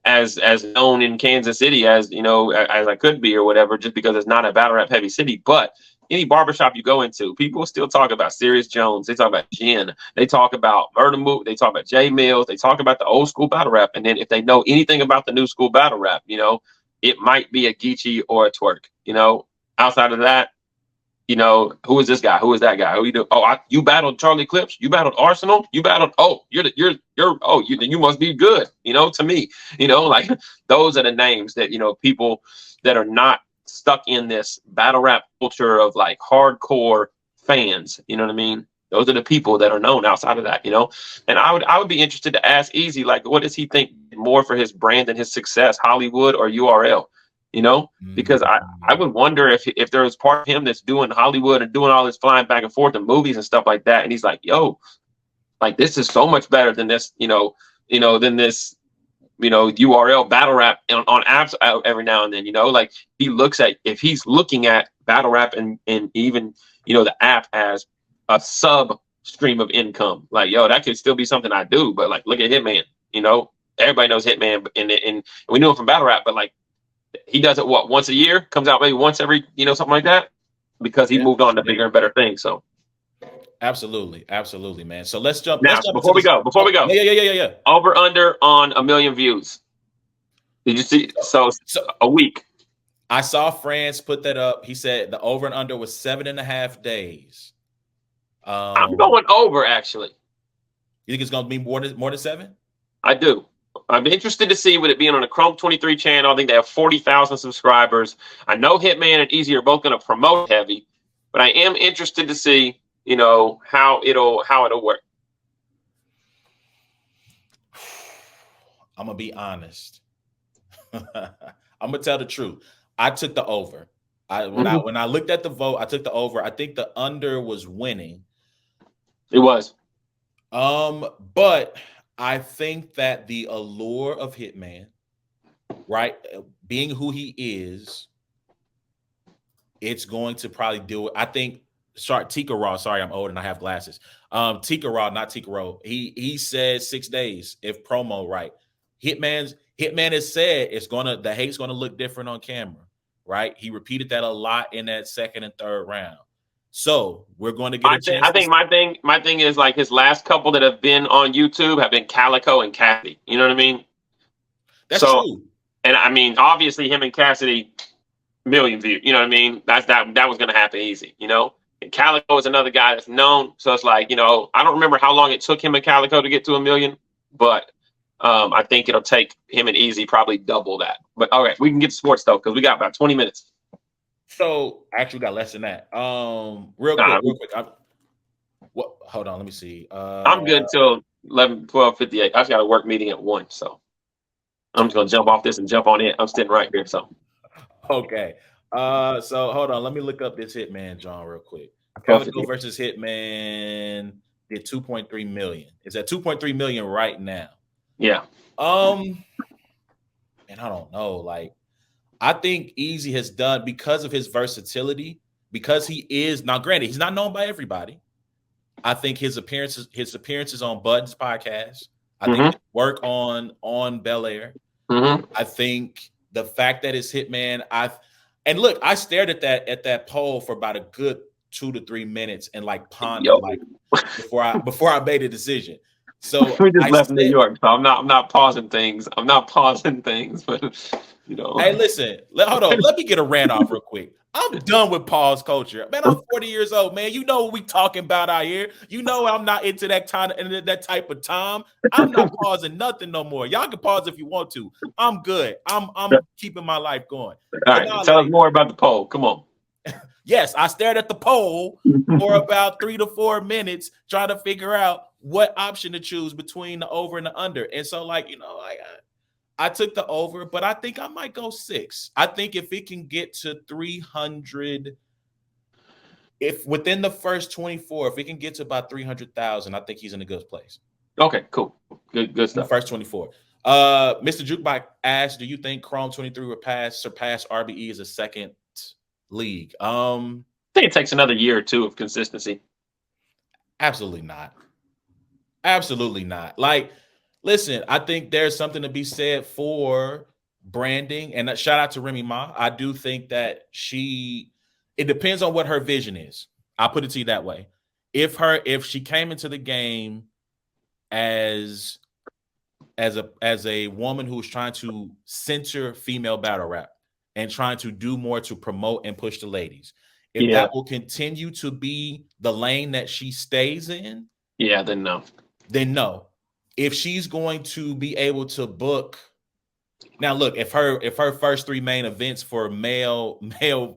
[SPEAKER 2] as known in Kansas City as, as I could be or whatever, just because it's not a battle rap heavy city. But any barbershop you go into, people still talk about Sirius Jones. They talk about Jen. They talk about Murder Mook. They talk about Jay Mills. They talk about the old school battle rap. And then if they know anything about the new school battle rap, it might be a Geechee or a Twerk. Outside of that, who is this guy? Who is that guy? Who you do? Oh, you battled Charlie Clips. You battled Arsenal. You battled. Oh, then you must be good. To me, like, those are the names that people that are not stuck in this battle rap culture of like hardcore fans. You know what I mean? Those are the people that are known outside of that. And I would be interested to ask Easy, like, what does he think more for his brand and his success, Hollywood or URL? Because I would wonder if there was part of him that's doing Hollywood and doing all this flying back and forth and movies and stuff like that. And he's like, yo, like, this is so much better than this, than this, URL battle rap on apps every now and then, like, he looks at, if he's looking at battle rap and even, the app as a sub stream of income, like, yo, that could still be something I do. But like, look at Hitman, everybody knows Hitman and we knew him from battle rap, but like, he does it once a year, comes out maybe once every, something like that, because he moved on to bigger and better things. So
[SPEAKER 1] absolutely, man. So let's jump.
[SPEAKER 2] Before we go.
[SPEAKER 1] Yeah.
[SPEAKER 2] Over under on 1 million views. Did you see? So a week.
[SPEAKER 1] I saw France put that up. He said the over and under was 7.5 days.
[SPEAKER 2] I'm going over, actually.
[SPEAKER 1] You think it's going to be more than 7?
[SPEAKER 2] I do. I'm interested to see with it being on the Chrome 23 channel. I think they have 40,000 subscribers. I know Hitman and Easy are both going to promote heavy, but I am interested to see, how it'll work.
[SPEAKER 1] I'm gonna be honest. I'm gonna tell the truth. I took the over. When I looked at the vote, I took the over. I think the under was winning.
[SPEAKER 2] It was.
[SPEAKER 1] But I think that the allure of Hitman, right, being who he is, it's going to probably do it. I think, Tika Raw, sorry, I'm old and I have glasses. Tika Raw, not Tika Raw. He said 6 days if promo right. Hitman has said the hate's gonna look different on camera, right? He repeated that a lot in that second and third round. So we're going to get a chance.
[SPEAKER 2] I think my thing is, like, his last couple that have been on YouTube have been Calico and Cassidy. You know what I mean?
[SPEAKER 1] That's true.
[SPEAKER 2] And I mean, obviously, him and Cassidy, 1 million views. You know what I mean? That was going to happen easy. And Calico is another guy that's known. So it's like, I don't remember how long it took him and Calico to get to 1 million, but I think it'll take him and Easy probably double that. But all right, we can get to sports though, because we got about 20 minutes.
[SPEAKER 1] So actually, we got less than that. Real quick. Hold on, let me see.
[SPEAKER 2] I'm good till 12:58. I just got a work meeting at 1, so I'm just gonna jump off this and jump on it. I'm sitting right here, so.
[SPEAKER 1] Okay. So hold on, let me look up this Hitman, John, real quick. Calico versus Hitman. did 2.3 million. It's at 2.3 million right now.
[SPEAKER 2] Yeah.
[SPEAKER 1] And I don't know. Like, I think Easy has done, because of his versatility, because he is, now granted, he's not known by everybody. I think his appearances on Budden's podcast, I think his work on Bel Air. I think the fact that it's Hitman, and look, I stared at that poll for about a good 2 to 3 minutes and like pondered like before I made a decision. So
[SPEAKER 2] we just left New York, so I'm not pausing things. I'm not pausing things, but you know.
[SPEAKER 1] Hey, listen, hold on. Let me get a rant off real quick. I'm done with pause culture. Man, I'm 40 years old, man. You know what we talking about out here. You know I'm not into that type of time. I'm not pausing nothing no more. Y'all can pause if you want to. I'm good. I'm keeping my life going.
[SPEAKER 2] All right, tell us more about the poll. Come on.
[SPEAKER 1] Yes, I stared at the poll for about 3 to 4 minutes trying to figure out what option to choose between the over and the under. And so, like, you know, I took the over, but I think I might go 6. I think if it can get to 300, if within the first 24, if it can get to about 300,000, I think he's in a good place.
[SPEAKER 2] Okay, cool. Good stuff.
[SPEAKER 1] The first 24. Mr. Jukebox asked, do you think Chrome 23 will surpass RBE as a second league?
[SPEAKER 2] I think it takes another year or two of consistency.
[SPEAKER 1] Absolutely not. Absolutely not. Like, listen, I think there's something to be said for branding, and a shout out to Remy Ma. I do think that it depends on what her vision is. I'll put it to you that way. If she came into the game as a woman who's trying to censor female battle rap and trying to do more to promote and push the ladies, if that will continue to be the lane that she stays in,
[SPEAKER 2] then no.
[SPEAKER 1] Then no. If she's going to be able to book, now look, if her first 3 main events for male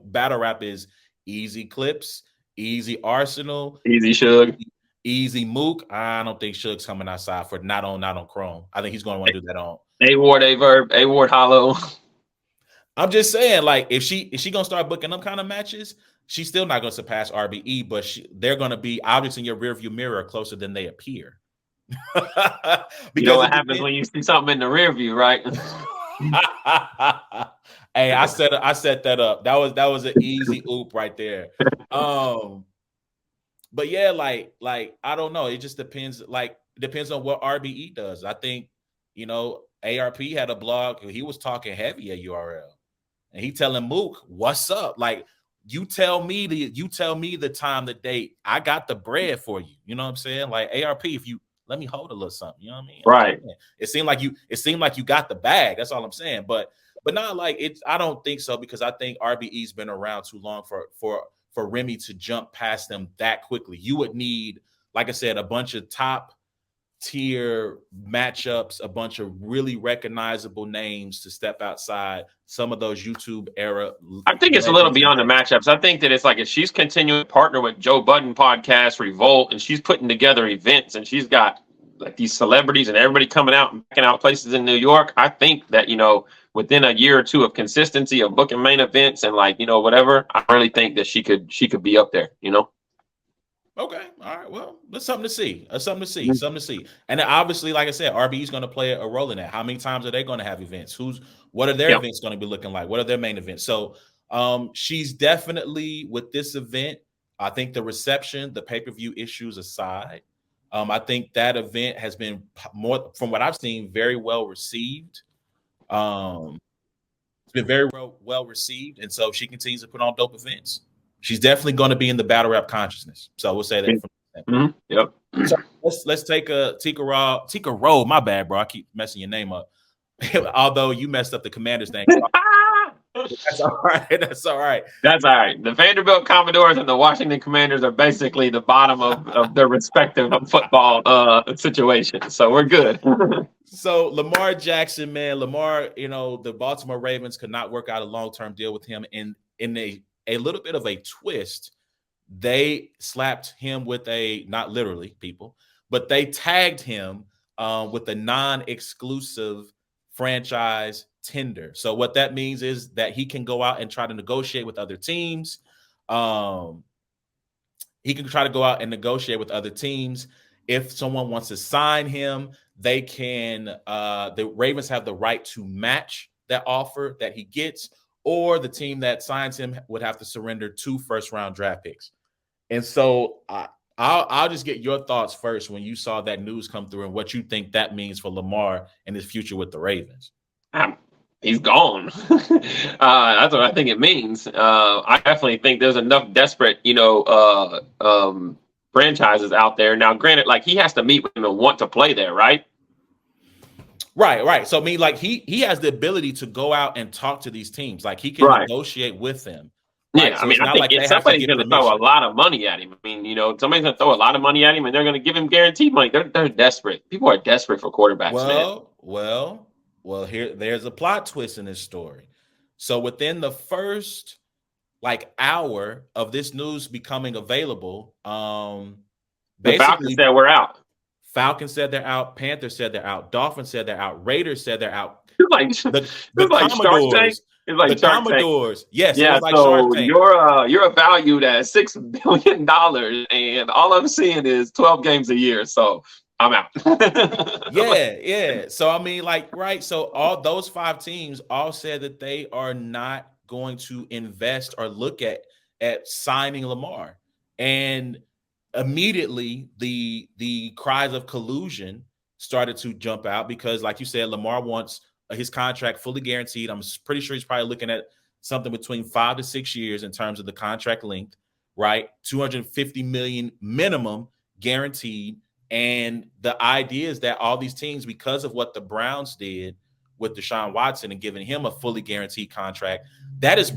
[SPEAKER 1] battle rap is Easy Clips, Easy Arsenal,
[SPEAKER 2] Easy Suge,
[SPEAKER 1] Easy Mook, I don't think Suge's coming outside for not on Chrome. I think he's going to want to do that on
[SPEAKER 2] A Ward, A Verb, A Ward Hollow.
[SPEAKER 1] I'm just saying, like, if she gonna start booking them kind of matches, she's still not gonna surpass RBE, but they're gonna be obviously in your rearview mirror closer than they appear.
[SPEAKER 2] Because you know what happens when you see something in the rear view, right?
[SPEAKER 1] Hey, I set that up. That was an easy oop right there. But yeah, like I don't know. It just depends. Like, it depends on what RBE does. I think, you know, ARP had a blog. He was talking heavy at URL, and he telling Mook, "What's up? Like, you tell me the time, the date. I got the bread for you. You know what I'm saying? Like, ARP, if you let me hold a little something, you know what I mean?
[SPEAKER 2] Right.
[SPEAKER 1] It seemed like you got the bag. That's all I'm saying. But not like it. I don't think so, because I think RBE's been around too long for Remy to jump past them that quickly. You would need, like I said, a bunch of top tier matchups, a bunch of really recognizable names to step outside some of those YouTube era.
[SPEAKER 2] I think it's a little beyond the matchups. I think that it's like, if she's continuing to partner with Joe Budden podcast, Revolt, and she's putting together events, and she's got like these celebrities and everybody coming out and backing out places in New York, I think that, you know, within a year or two of consistency of booking main events and, like, you know, whatever, I really think that she could be up there, you know.
[SPEAKER 1] Okay. All right. Well, that's something to see. Something to see. And obviously, like I said, RBE is going to play a role in that. How many times are they going to have events? What are their events going to be looking like? What are their main events? So she's definitely, with this event, I think the reception, the pay-per-view issues aside, I think that event has been, more from what I've seen, very well received. It's been very well received. And so she continues to put on dope events. She's definitely going to be in the battle rap consciousness. So we'll say that. From
[SPEAKER 2] Yep.
[SPEAKER 1] So let's take a Tika Roll. My bad, bro. I keep messing your name up. Although you messed up the Commander's name. That's all right. That's all right.
[SPEAKER 2] That's all right. The Vanderbilt Commodores and the Washington Commanders are basically the bottom of their respective football situations. So we're good.
[SPEAKER 1] So Lamar Jackson, man, you know, the Baltimore Ravens could not work out a long-term deal with him. In a little bit of a twist, they slapped him with not literally, people, but they tagged him with a non-exclusive franchise tender. So what that means is that he can go out and try to negotiate with other teams. He can try to go out and negotiate with other teams. If someone wants to sign him, they can. The Ravens have the right to match that offer that he gets, or the team that signs him would have to surrender 2 first-round draft picks. And so I'll just get your thoughts first when you saw that news come through and what you think that means for Lamar and his future with the Ravens.
[SPEAKER 2] He's gone. That's what I think it means. I definitely think there's enough desperate, franchises out there. Now, granted, like he has to meet with them and want to play there, right?
[SPEAKER 1] Right. So I mean, like he has the ability to go out and talk to these teams. Like he can negotiate with them. Right?
[SPEAKER 2] Yeah,
[SPEAKER 1] so
[SPEAKER 2] I mean, I think somebody's going to throw a lot of money at him. I mean, somebody's going to throw a lot of money at him, and they're going to give him guaranteed money. They're desperate. People are desperate for quarterbacks, man.
[SPEAKER 1] Well, there's a plot twist in this story. So within the first hour of this news becoming available,
[SPEAKER 2] the Falcons said we're out.
[SPEAKER 1] Falcons said they're out. Panthers said they're out. Dolphins said they're out. Raiders said they're out.
[SPEAKER 2] The Commodores.
[SPEAKER 1] It's like the Commodores. Yes.
[SPEAKER 2] Yeah.
[SPEAKER 1] Like
[SPEAKER 2] so you're valued at $6 billion, and all I'm seeing is 12 games a year. So I'm out.
[SPEAKER 1] Yeah. So I mean, right. So all those 5 teams all said that they are not going to invest or look at signing Lamar, and immediately the cries of collusion started to jump out because, like you said, Lamar wants his contract fully guaranteed. I'm pretty sure he's probably looking at something between 5 to 6 years in terms of the contract length, right? $250 million minimum guaranteed. And the idea is that all these teams, because of what the Browns did with Deshaun Watson and giving him a fully guaranteed contract, that is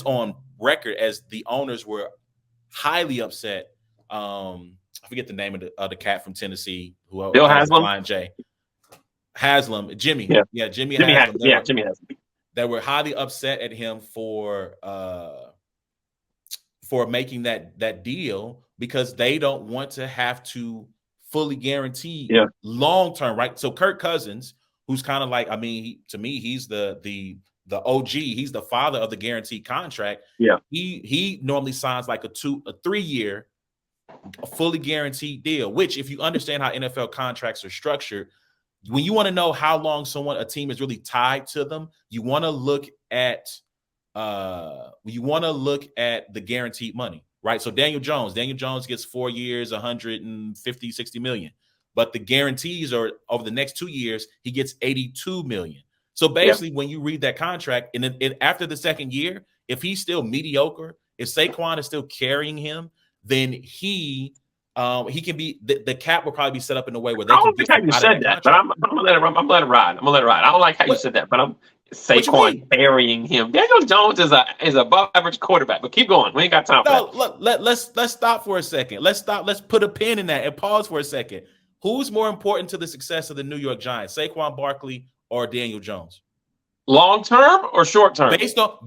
[SPEAKER 1] on record as the owners were highly upset. I forget the name of the cat from Tennessee who
[SPEAKER 2] Bill Haslam,
[SPEAKER 1] Flying J. Haslam, Jimmy.
[SPEAKER 2] Yeah,
[SPEAKER 1] Jimmy Haslam.
[SPEAKER 2] Jimmy Haslam.
[SPEAKER 1] That were highly upset at him for making that deal because they don't want to have to fully guarantee long term, right? So Kirk Cousins, who's kind of like, I mean, to me, he's the OG. He's the father of the guaranteed contract.
[SPEAKER 2] Yeah,
[SPEAKER 1] he normally signs like a 3-year fully guaranteed deal. Which, if you understand how NFL contracts are structured, when you want to know how long a team is really tied to them, you want to look at the guaranteed money, right? So Daniel Jones gets 4 years, 150, 60 million. But the guarantees are over the next 2 years, he gets 82 million. So basically, when you read that contract, and then after the second year, if he's still mediocre, if Saquon is still carrying him, then he can be the cap will probably be set up in a way where they
[SPEAKER 2] I
[SPEAKER 1] can
[SPEAKER 2] don't
[SPEAKER 1] get
[SPEAKER 2] like how you said that, but I'm gonna let it ride. I don't like how you said that, but I'm Saquon burying him. Daniel Jones is above average quarterback, but keep going. We ain't got time for that.
[SPEAKER 1] Let's stop for a second. Let's put a pin in that and pause for a second. Who's more important to the success of the New York Giants, Saquon Barkley or Daniel Jones?
[SPEAKER 2] Long term or short term?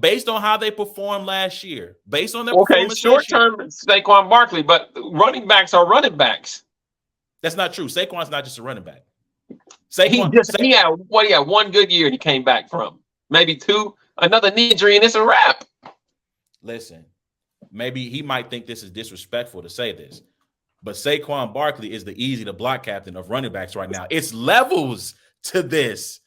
[SPEAKER 1] Based on how they performed last year. Based on their performance
[SPEAKER 2] short term, Saquon Barkley, but running backs are running backs.
[SPEAKER 1] That's not true. Saquon's not just a running back.
[SPEAKER 2] He had one good year and he came back from. Maybe 2, another knee injury, and it's a wrap.
[SPEAKER 1] Listen, maybe he might think this is disrespectful to say this, but Saquon Barkley is the easy to block captain of running backs right now. It's levels to this.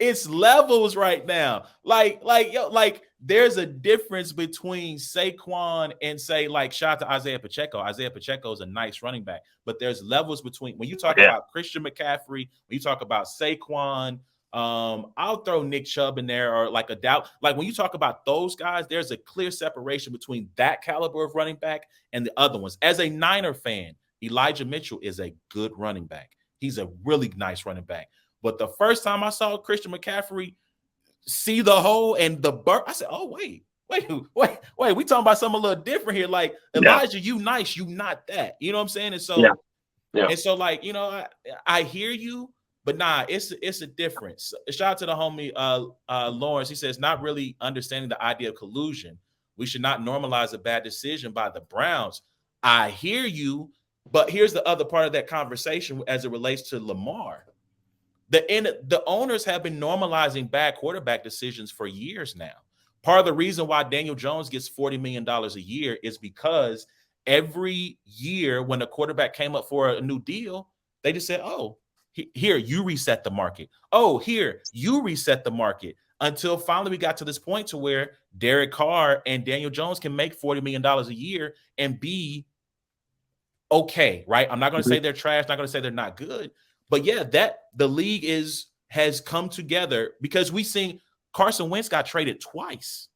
[SPEAKER 1] It's levels right now. Like there's a difference between Saquon and shout out to Isaiah Pacheco. Isaiah Pacheco is a nice running back, but there's levels between when you talk about Christian McCaffrey, when you talk about Saquon, I'll throw Nick Chubb in there or a doubt. Like when you talk about those guys, there's a clear separation between that caliber of running back and the other ones. As a Niner fan, Elijah Mitchell is a good running back. He's a really nice running back. But the first time I saw Christian McCaffrey see the hole and the burp, I said, oh, wait. We talking about something a little different here. Like, Elijah, you nice, you not that. You know what I'm saying? And so, and so I hear you, but nah, it's a difference. Shout out to the homie Lawrence. He says, not really understanding the idea of collusion. We should not normalize a bad decision by the Browns. I hear you, but here's the other part of that conversation as it relates to Lamar. The owners have been normalizing bad quarterback decisions for years now. Part of the reason why Daniel Jones gets $40 million a year is because every year when a quarterback came up for a new deal, they just said, oh, here, you reset the market. Oh, here, you reset the market. Until finally we got to this point to where Derek Carr and Daniel Jones can make $40 million a year and be okay, right? I'm not going to say they're trash, not going to say they're not good. But yeah, that the league has come together because we seen Carson Wentz got traded twice.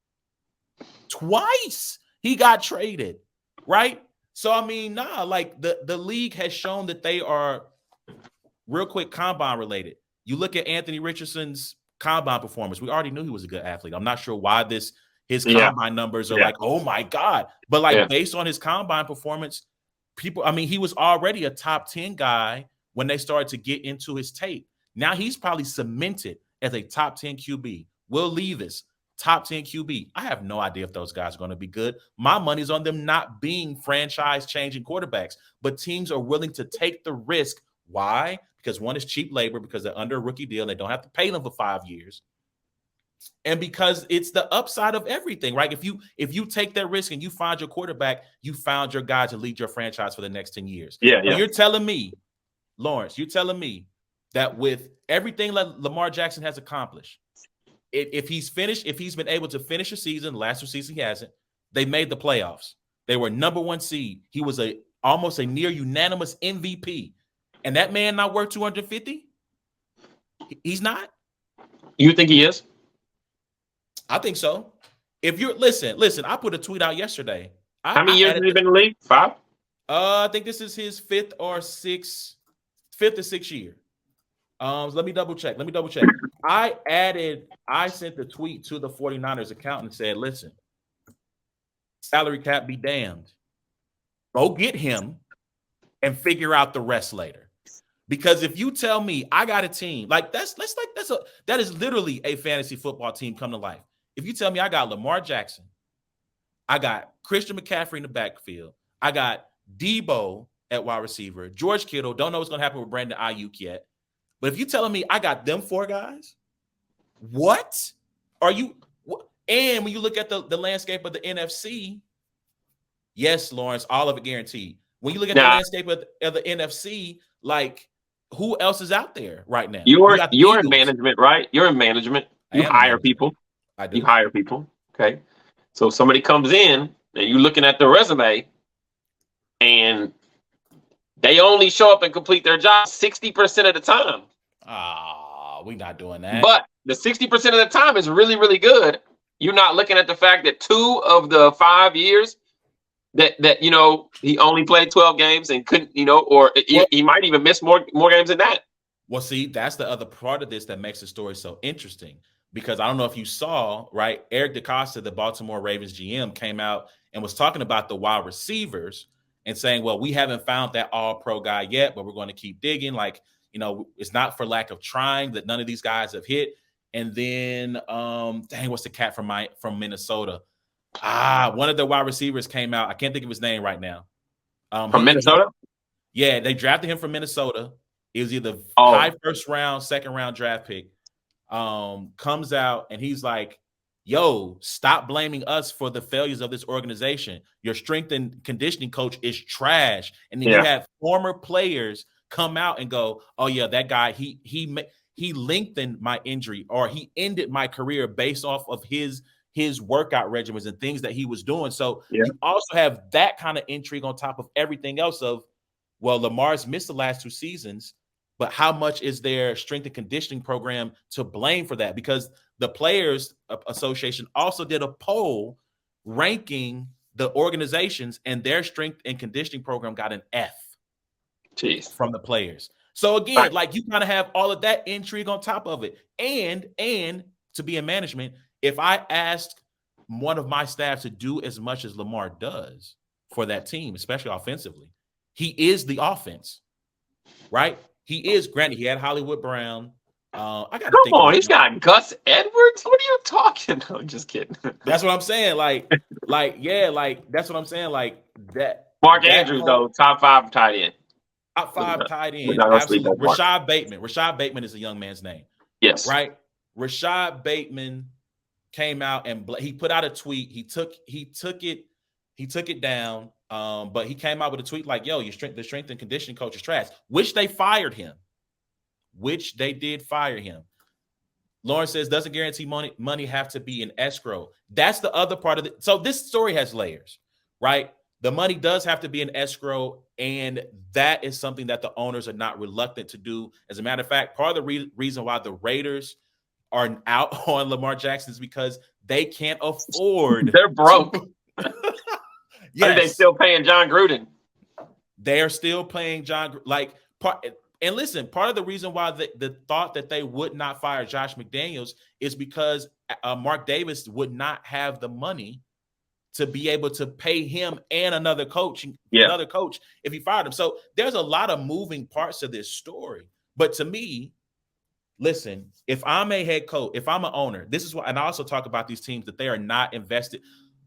[SPEAKER 1] Twice he got traded, right? So I mean, like the league has shown that they are real quick combine related. You look at Anthony Richardson's combine performance. We already knew he was a good athlete. I'm not sure why his combine numbers are like, oh my God. But like based on his combine performance, he was already a top 10 guy when they started to get into his tape. Now he's probably cemented as a top 10 QB. Will Levis, top 10 QB. I have no idea if those guys are going to be good. My money's on them not being franchise-changing quarterbacks, but teams are willing to take the risk. Why? Because one is cheap labor, because they're under a rookie deal. They don't have to pay them for 5 years. And because it's the upside of everything, right? If you take that risk and you find your quarterback, you found your guy to lead your franchise for the next 10 years.
[SPEAKER 2] Yeah.
[SPEAKER 1] You're telling me, Lawrence, you're telling me that with everything that Lamar Jackson has accomplished, if he's been able to finish a season, last season he hasn't, they made the playoffs. They were number 1 seed. He was almost a near unanimous MVP. And that man not worth 250? He's not?
[SPEAKER 2] You think he is?
[SPEAKER 1] I think so. If you're listen, I put a tweet out yesterday.
[SPEAKER 2] How many years has he been in the league? 5?
[SPEAKER 1] I think this is his 5th or 6th year. Let me double check. I sent the tweet to the 49ers account and said, listen, salary cap be damned. Go get him and figure out the rest later. Because if you tell me I got a team, like that is literally a fantasy football team come to life. If you tell me I got Lamar Jackson, I got Christian McCaffrey in the backfield, I got Debo at wide receiver, George Kittle, don't know what's going to happen with Brandon Ayuk yet. But if you're telling me I got them 4 guys, what are you? And when you look at the landscape of the NFC, yes, Lawrence, all of it guaranteed. When you look at the landscape of the NFC, like who else is out there right now?
[SPEAKER 2] You're in management, right? You're in management. You hire people.
[SPEAKER 1] I do.
[SPEAKER 2] You hire people. Okay. So somebody comes in and you're looking at the resume and they only show up and complete their job 60% of the time.
[SPEAKER 1] We're not doing that.
[SPEAKER 2] But the 60% of the time is really, really good. You're not looking at the fact that 2 of the 5 years that he only played 12 games and couldn't, or he might even miss more games than that.
[SPEAKER 1] Well, see, that's the other part of this that makes the story so interesting. Because I don't know if you saw, right? Eric DeCosta, the Baltimore Ravens GM, came out and was talking about the wide receivers and saying, well, we haven't found that all-pro guy yet, but we're going to keep digging. Like, it's not for lack of trying that none of these guys have hit. And then, what's the cat from Minnesota? One of the wide receivers came out. I can't think of his name right now.
[SPEAKER 2] From Minnesota?
[SPEAKER 1] Yeah, they drafted him from Minnesota. It was either high first round, second round draft pick. Comes out and he's like, yo, stop blaming us for the failures of this organization. Your strength and conditioning coach is trash. And then you have former players come out and go, oh yeah, that guy, he lengthened my injury, or he ended my career based off of his workout regimens and things that he was doing. So you also have that kind of intrigue on top of everything else of, well, Lamar's missed the last 2 seasons, but how much is their strength and conditioning program to blame for that? Because the Players Association also did a poll ranking the organizations, and their strength and conditioning program got an F from the players. So again, like you kind of have all of that intrigue on top of it. And to be in management, if I asked one of my staff to do as much as Lamar does for that team, especially offensively, he is the offense, right? He is. Granted, he had Hollywood Brown.
[SPEAKER 2] He's got Gus Edwards. What are you talking? No, just kidding.
[SPEAKER 1] That's what I'm saying. Like that's what I'm saying. Like that.
[SPEAKER 2] Mark Andrews, though, top 5 tight end.
[SPEAKER 1] Top 5 tight end. Absolutely. Rashad Bateman. Rashad Bateman is a young man's name.
[SPEAKER 2] Yes.
[SPEAKER 1] Right. Rashad Bateman came out and he put out a tweet. He took it. He took it down, but he came out with a tweet like, "Yo, the strength and conditioning coach is trash," which they fired him. Which they did fire him. Lawrence says, doesn't guarantee money have to be in escrow. That's the other part of it. So this story has layers, right? The money does have to be in escrow, and that is something that the owners are not reluctant to do. As a matter of fact, part of the reason why the Raiders are out on Lamar Jackson is because they can't afford.
[SPEAKER 2] They're broke.
[SPEAKER 1] Yes.
[SPEAKER 2] Are they still paying John Gruden?
[SPEAKER 1] They are still paying John. And listen, part of the reason why the thought that they would not fire Josh McDaniels is because Mark Davis would not have the money to be able to pay him and another coach if he fired him. So there's a lot of moving parts to this story. But to me, listen, if I'm a head coach, if I'm an owner, this is what, and I also talk about these teams that they are not invested.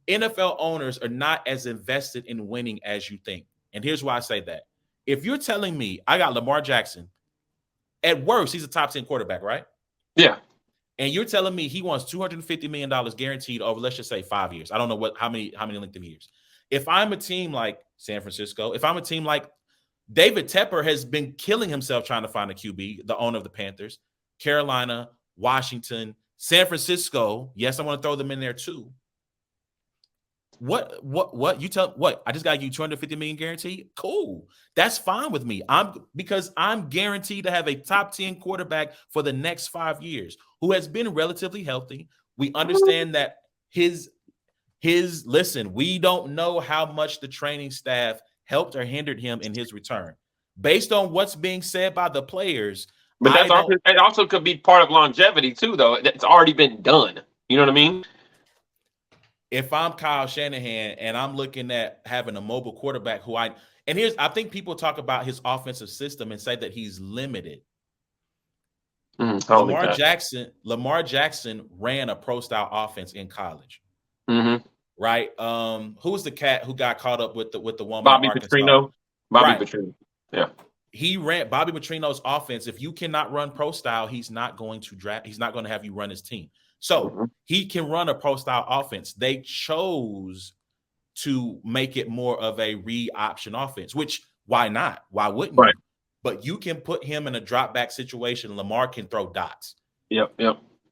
[SPEAKER 1] NFL owners are not as invested in winning as you think. And here's why I say that. If you're telling me I got Lamar Jackson, at worst, he's a top 10 quarterback, right?
[SPEAKER 2] Yeah.
[SPEAKER 1] And you're telling me he wants $250 million guaranteed over, let's just say 5 years. I don't know how many length of years. If I'm a team like San Francisco, if I'm a team like David Tepper has been killing himself trying to find a QB, the owner of the Panthers, Carolina, Washington, San Francisco. Yes, I want to throw them in there too. What you tell what? I just got you $250 million guaranteed. Cool. That's fine with me. Because I'm guaranteed to have a top 10 quarterback for the next 5 years who has been relatively healthy. We understand that listen, we don't know how much the training staff helped or hindered him in his return. Based on what's being said by the players.
[SPEAKER 2] But it also could be part of longevity too, though. It's already been done. You know what I mean?
[SPEAKER 1] If I'm Kyle Shanahan and I'm looking at having a mobile quarterback I think people talk about his offensive system and say that he's limited. Lamar Jackson ran a pro style offense in college.
[SPEAKER 2] Mm-hmm.
[SPEAKER 1] Right? Who was the cat who got caught up with the woman?
[SPEAKER 2] Bobby Petrino. Petrino. Yeah.
[SPEAKER 1] He ran Bobby Petrino's offense. If you cannot run pro style, he's not going to have you run his team. So he can run a pro style offense. They chose to make it more of a read option offense, which why not? Why wouldn't you? But you can put him in a drop back situation. Lamar can throw dots.
[SPEAKER 2] Yep.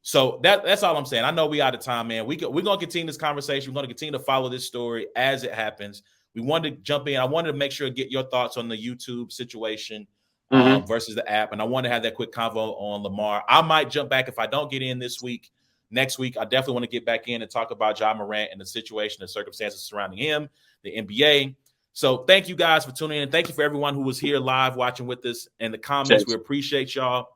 [SPEAKER 1] So that's all I'm saying. I know we out of time, man. We're going to continue this conversation. We're going to continue to follow this story as it happens. We wanted to jump in. I wanted to make sure to get your thoughts on the YouTube situation versus the app. And I want to have that quick convo on Lamar. I might jump back if I don't get in this week. Next week, I definitely want to get back in and talk about Ja Morant and the situation and circumstances surrounding him, the NBA. So thank you guys for tuning in. Thank you for everyone who was here live watching with us in the comments. Thanks. We appreciate y'all.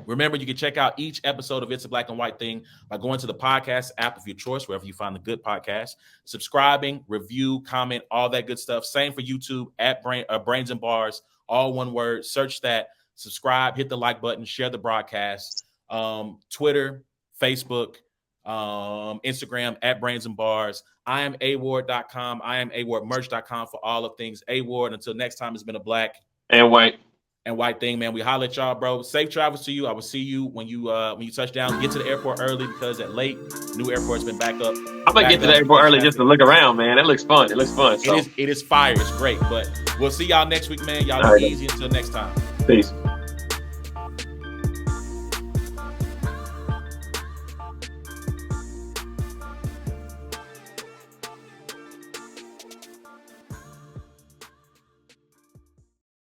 [SPEAKER 1] Remember, you can check out each episode of It's a Black and White Thing by going to the podcast app of your choice, wherever you find the good podcast, subscribing, review, comment, all that good stuff. Same for YouTube at Brains and Bars, all one word. Search that, subscribe, hit the like button, share the broadcast. Twitter, Facebook, Instagram at Brains and Bars. I am award.com. I am awardmerch.com for all of things Award. Until next time, it's been a black
[SPEAKER 2] and white
[SPEAKER 1] thing, man. We holler at y'all, bro. Safe travels to you. I will see you when you touch down. Get to the airport early because at late, new airport's been back up.
[SPEAKER 2] I'm gonna get to the airport early just to look around, man. It looks fun. So.
[SPEAKER 1] It is fire. It's great. But we'll see y'all next week, man. Y'all be easy until next time.
[SPEAKER 2] Peace.